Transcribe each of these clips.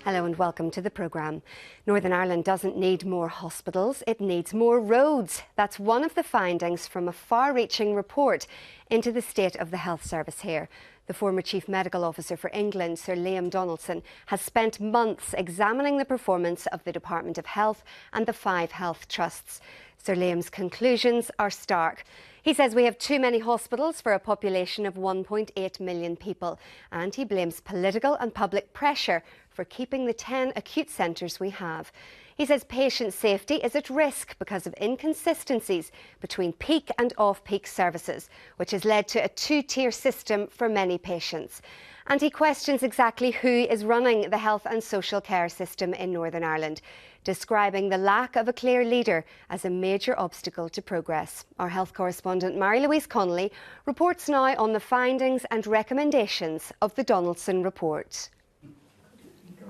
Hello and welcome to the programme. Northern Ireland doesn't need more hospitals, it needs more roads. That's one of the findings from a far-reaching report into the state of the health service here. The former Chief Medical Officer for England, Sir Liam Donaldson, has spent months examining the performance of the Department of Health and the 5 health trusts. Sir Liam's conclusions are stark. He says we have too many hospitals for a population of 1.8 million people, and he blames political and public pressure for keeping the 10 acute centres we have. He says patient safety is at risk because of inconsistencies between peak and off-peak services, which has led to a 2-tier system for many patients. And he questions exactly who is running the health and social care system in Northern Ireland, describing the lack of a clear leader as a major obstacle to progress. Our health correspondent Mary-Louise Connolly reports now on the findings and recommendations of the Donaldson report.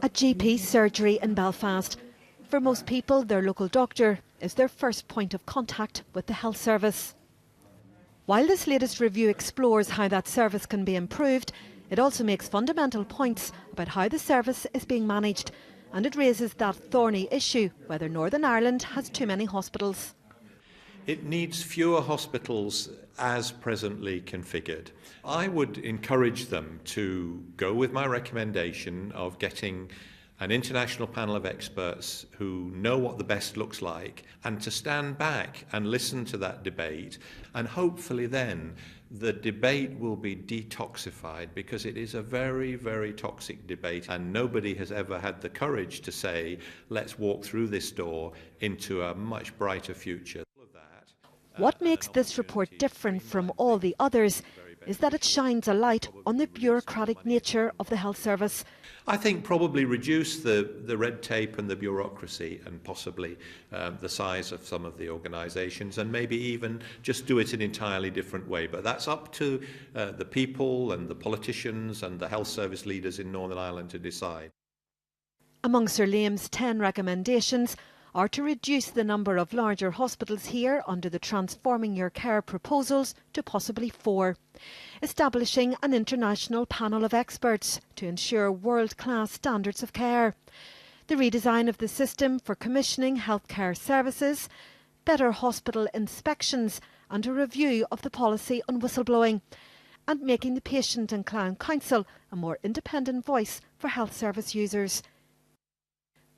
A GP surgery in Belfast. For most people, their local doctor is their first point of contact with the health service. While this latest review explores how that service can be improved, it also makes fundamental points about how the service is being managed, and it raises that thorny issue whether Northern Ireland has too many hospitals. It needs fewer hospitals as presently configured. I would encourage them to go with my recommendation of getting an international panel of experts who know what the best looks like, and to stand back and listen to that debate, and hopefully then the debate will be detoxified, because it is a very, very toxic debate, and nobody has ever had the courage to say, let's walk through this door into a much brighter future. What makes this report different from all the others is that it shines a light on the bureaucratic nature of the health service. I think probably reduce the red tape and the bureaucracy, and possibly the size of some of the organisations, and maybe even just do it an entirely different way. But that's up to the people and the politicians and the health service leaders in Northern Ireland to decide. Among Sir Liam's 10 recommendations are to reduce the number of larger hospitals here under the Transforming Your Care proposals to possibly 4. Establishing an international panel of experts to ensure world-class standards of care. The redesign of the system for commissioning healthcare services. Better hospital inspections and a review of the policy on whistleblowing. And making the Patient and Client Council a more independent voice for health service users.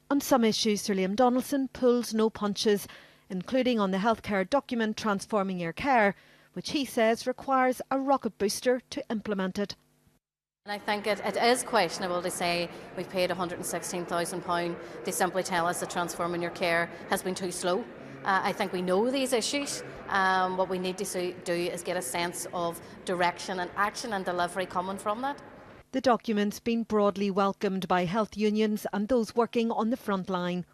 On some issues, Sir Liam Donaldson pulls no punches, including on the healthcare document Transforming Your Care, which he says requires a rocket booster to implement it. And I think it is questionable to say we've paid £116,000 to simply tell us that Transforming Your Care has been too slow. I think we know these issues. What we need to do is get a sense of direction and action and delivery coming from that. The document's been broadly welcomed by health unions and those working on the front line.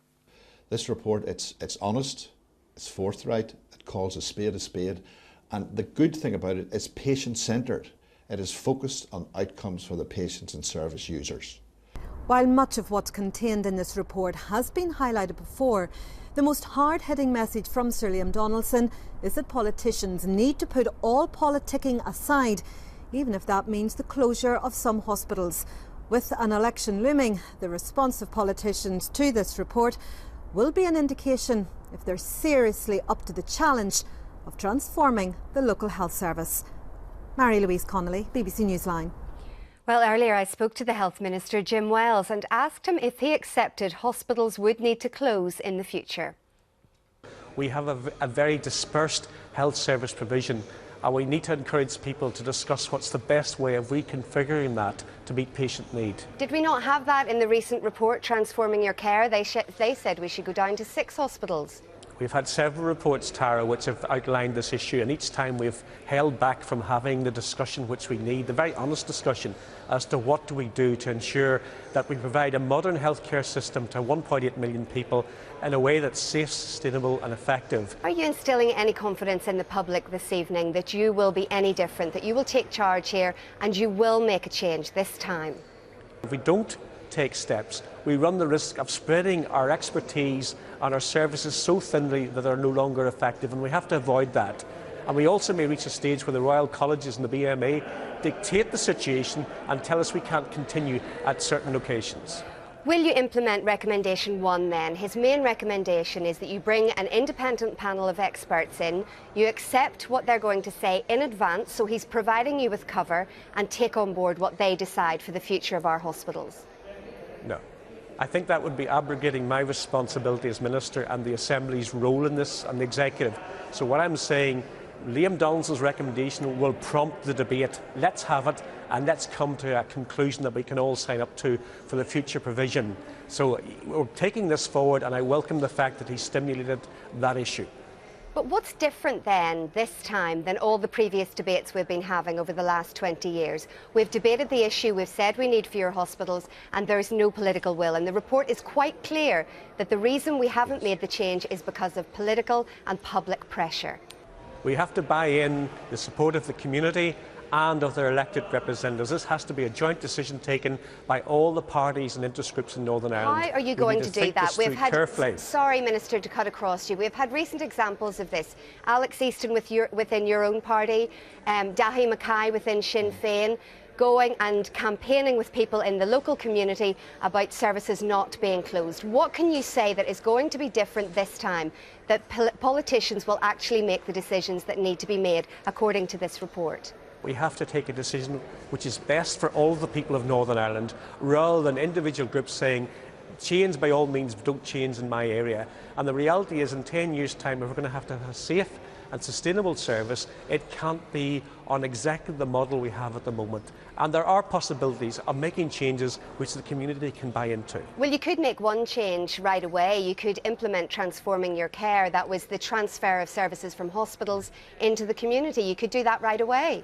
This report, it's honest, it's forthright, it calls a spade, and the good thing about it is patient-centred. It is focused on outcomes for the patients and service users. While much of what's contained in this report has been highlighted before, the most hard-hitting message from Sir Liam Donaldson is that politicians need to put all politicking aside, even if that means the closure of some hospitals. With an election looming, the response of politicians to this report will be an indication if they're seriously up to the challenge of transforming the local health service. Mary-Louise Connolly, BBC Newsline. Well, earlier I spoke to the Health Minister, Jim Wells, and asked him if he accepted hospitals would need to close in the future. We have a very dispersed health service provision. And we need to encourage people to discuss what's the best way of reconfiguring that to meet patient need. Did we not have that in the recent report, Transforming Your Care? They said we should go down to 6 hospitals. We've had several reports, Tara, which have outlined this issue, and each time we've held back from having the discussion which we need, the very honest discussion as to what do we do to ensure that we provide a modern healthcare system to 1.8 million people in a way that's safe, sustainable and effective. Are you instilling any confidence in the public this evening that you will be any different, that you will take charge here and you will make a change this time? If we don't take steps, we run the risk of spreading our expertise and our services so thinly that they're no longer effective, and we have to avoid that. And we also may reach a stage where the Royal Colleges and the BMA dictate the situation and tell us we can't continue at certain locations. Will you implement recommendation 1 then? His main recommendation is that you bring an independent panel of experts in, you accept what they're going to say in advance, so he's providing you with cover, and take on board what they decide for the future of our hospitals. No. I think that would be abrogating my responsibility as Minister and the Assembly's role in this and the Executive. So what I'm saying, Liam Donaldson's recommendation will prompt the debate. Let's have it and let's come to a conclusion that we can all sign up to for the future provision. So we're taking this forward, and I welcome the fact that he stimulated that issue. But what's different then, this time, than all the previous debates we've been having over the last 20 years? We've debated the issue, we've said we need fewer hospitals, and there's no political will. And the report is quite clear that the reason we haven't made the change is because of political and public pressure. We have to buy in the support of the community and of their elected representatives. This has to be a joint decision taken by all the parties and interest groups in Northern Ireland. How are you going to do that? We've had, sorry, Minister, to cut across you. We've had recent examples of this. Alex Easton within your own party, Dahi Mackay within Sinn Féin, going and campaigning with people in the local community about services not being closed. What can you say that is going to be different this time, that politicians will actually make the decisions that need to be made according to this report? We have to take a decision which is best for all the people of Northern Ireland, rather than individual groups saying, change by all means, but don't change in my area. And the reality is, in 10 years' time, if we're going to have a safe and sustainable service, it can't be on exactly the model we have at the moment. And there are possibilities of making changes which the community can buy into. Well, you could make one change right away. You could implement Transforming Your Care. That was the transfer of services from hospitals into the community. You could do that right away.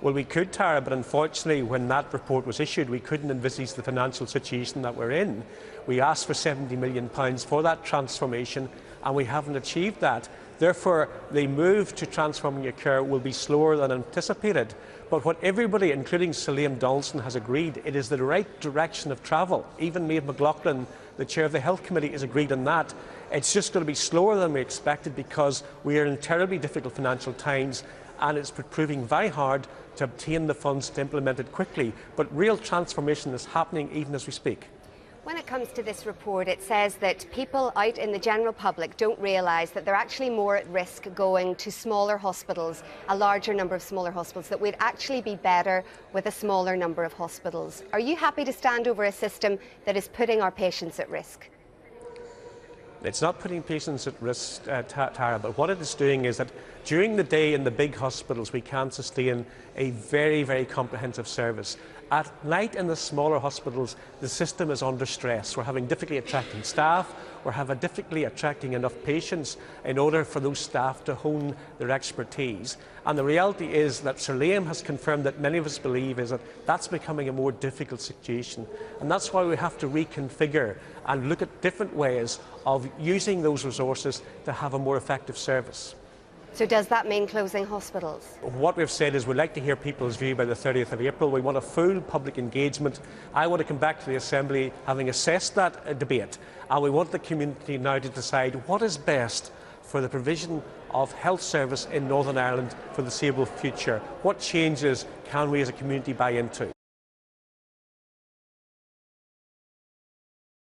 Well, we could, Tara, but unfortunately when that report was issued we couldn't envisage the financial situation that we're in. We asked for £70 million for that transformation and we haven't achieved that. Therefore, the move to Transforming Your Care will be slower than anticipated. But what everybody, including Sir Liam Donaldson, has agreed, it is the right direction of travel. Even Maeve McLaughlin, the Chair of the Health Committee, has agreed on that. It's just going to be slower than we expected because we are in terribly difficult financial times, and it's proving very hard to obtain the funds to implement it quickly. But real transformation is happening even as we speak. When it comes to this report, it says that people out in the general public don't realise that they're actually more at risk going to smaller hospitals, a larger number of smaller hospitals, that we'd actually be better with a smaller number of hospitals. Are you happy to stand over a system that is putting our patients at risk? It's not putting patients at risk, Tara, but what it is doing is that during the day in the big hospitals we can sustain a very, very comprehensive service. At night in the smaller hospitals, the system is under stress. We're having difficulty attracting staff, we're having difficulty attracting enough patients in order for those staff to hone their expertise. And the reality is that Sir Liam has confirmed that many of us believe is that that's becoming a more difficult situation. And that's why we have to reconfigure and look at different ways of using those resources to have a more effective service. So does that mean closing hospitals? What we've said is we'd like to hear people's view by the 30th of April. We want a full public engagement. I want to come back to the Assembly having assessed that debate, and we want the community now to decide what is best for the provision of health service in Northern Ireland for the foreseeable future. What changes can we as a community buy into?